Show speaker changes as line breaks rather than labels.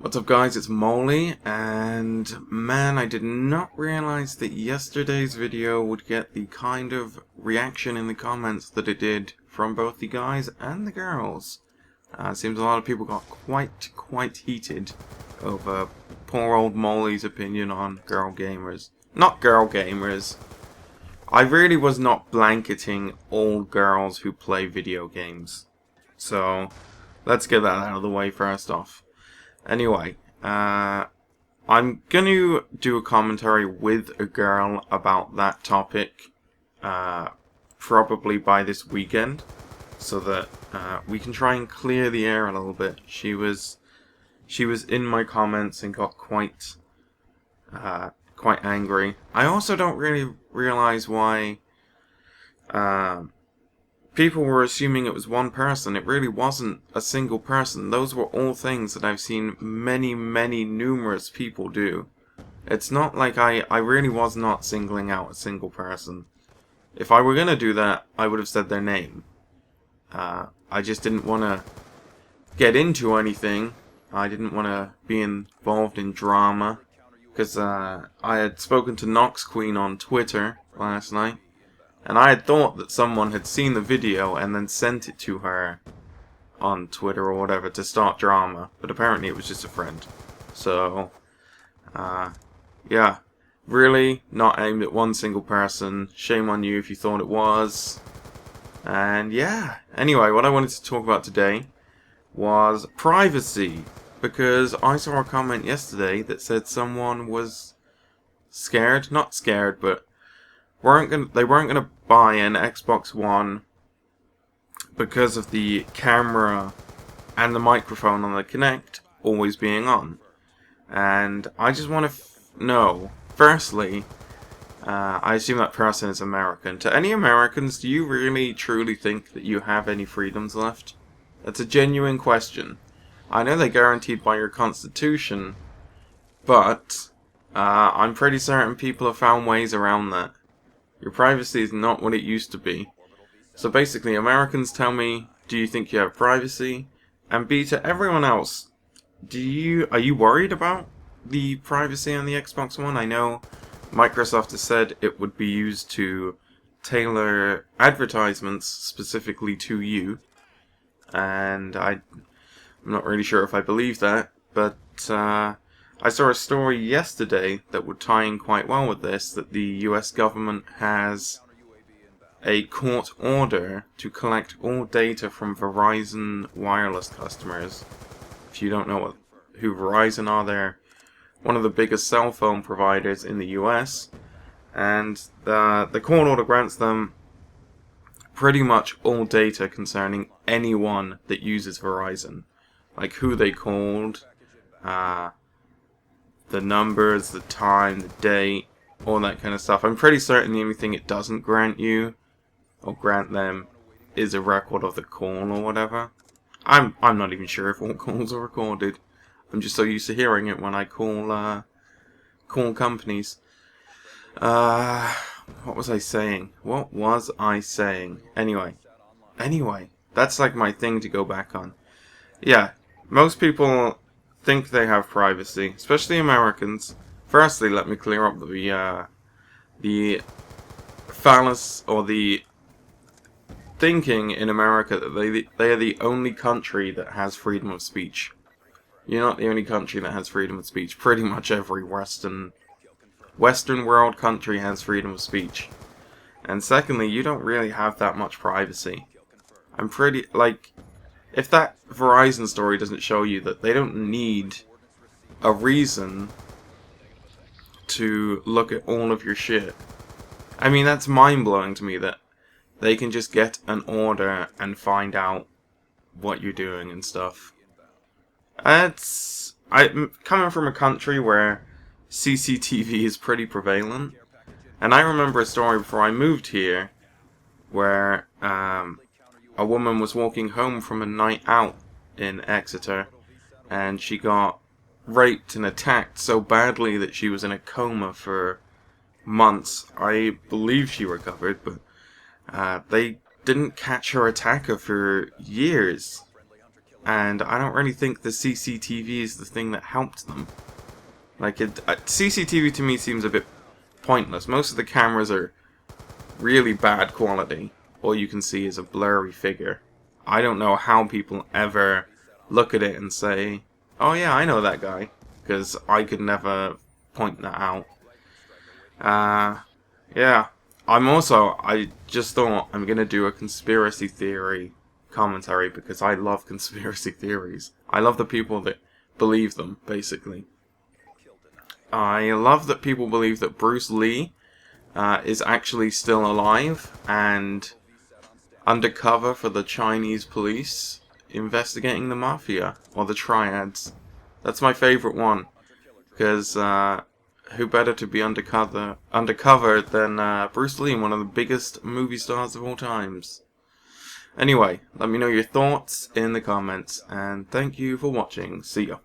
What's up guys, it's Moley, and man, I did not realize that yesterday's video would get the kind of reaction in the comments that it did from both the guys and the girls. Seems a lot of people got quite heated over poor old Moley's opinion on girl gamers. Not girl gamers. I really was not blanketing all girls who play video games. So, let's get that out of the way first off. Anyway, I'm going to do a commentary with a girl about that topic, probably by this weekend, so that we can try and clear the air a little bit. She was in my comments and got quite angry. I also don't really realize why people were assuming it was one person. It really wasn't a single person. Those were all things that I've seen many numerous people do. It's not like I really was not singling out a single person. If I were going to do that, I would have said their name. I just didn't want to get into anything. I didn't want to be involved in drama. Because I had spoken to Nox Queen on Twitter last night. And I had thought that someone had seen the video and then sent it to her on Twitter or whatever to start drama. But apparently it was just a friend. So, yeah. Really not aimed at one single person. Shame on you if you thought it was. And yeah. Anyway, what I wanted to talk about today was privacy. Because I saw a comment yesterday that said someone was scared. Not scared, but they weren't gonna buy an Xbox One because of the camera and the microphone on the Kinect always being on. And I just want to know, firstly, I assume that person is American. To any Americans, do you really truly think that you have any freedoms left? That's a genuine question. I know they're guaranteed by your constitution, but I'm pretty certain people have found ways around that. Your privacy is not what it used to be. So basically, Americans, tell me, do you think you have privacy? And B, to everyone else, are you worried about the privacy on the Xbox One? I know Microsoft has said it would be used to tailor advertisements specifically to you. And I'm not really sure if I believe that, but I saw a story yesterday that would tie in quite well with this, that the US government has a court order to collect all data from Verizon wireless customers. If you don't know who Verizon are, they're one of the biggest cell phone providers in the US, and the court order grants them pretty much all data concerning anyone that uses Verizon. Like who they called, the numbers, the time, the date, all that kind of stuff. I'm pretty certain the only thing it doesn't grant you, or grant them, is a record of the call or whatever. I'm not even sure if all calls are recorded. I'm just so used to hearing it when I call companies. What was I saying? Anyway, that's like my thing to go back on. Yeah, most people think they have privacy, especially Americans. Firstly, let me clear up the fallacy or the thinking in America that they are the only country that has freedom of speech. You're not the only country that has freedom of speech. Pretty much every Western world country has freedom of speech. And secondly, you don't really have that much privacy. If that Verizon story doesn't show you that they don't need a reason to look at all of your shit, I mean, that's mind-blowing to me that they can just get an order and find out what you're doing and stuff. I'm coming from a country where CCTV is pretty prevalent, and I remember a story before I moved here where a woman was walking home from a night out in Exeter, and she got raped and attacked so badly that she was in a coma for months. I believe she recovered, but they didn't catch her attacker for years. and I don't really think the CCTV is the thing that helped them. Like, CCTV to me seems a bit pointless. Most of the cameras are really bad quality. All you can see is a blurry figure. I don't know how people ever look at it and say, oh yeah, I know that guy, because I could never point that out. Yeah. I just thought I'm going to do a conspiracy theory commentary because I love conspiracy theories. I love the people that believe them, basically. I love that people believe that Bruce Lee is actually still alive and undercover for the Chinese police investigating the mafia, or the triads. That's my favourite one, because who better to be undercover than Bruce Lee, one of the biggest movie stars of all times. Anyway, let me know your thoughts in the comments, and thank you for watching. See ya.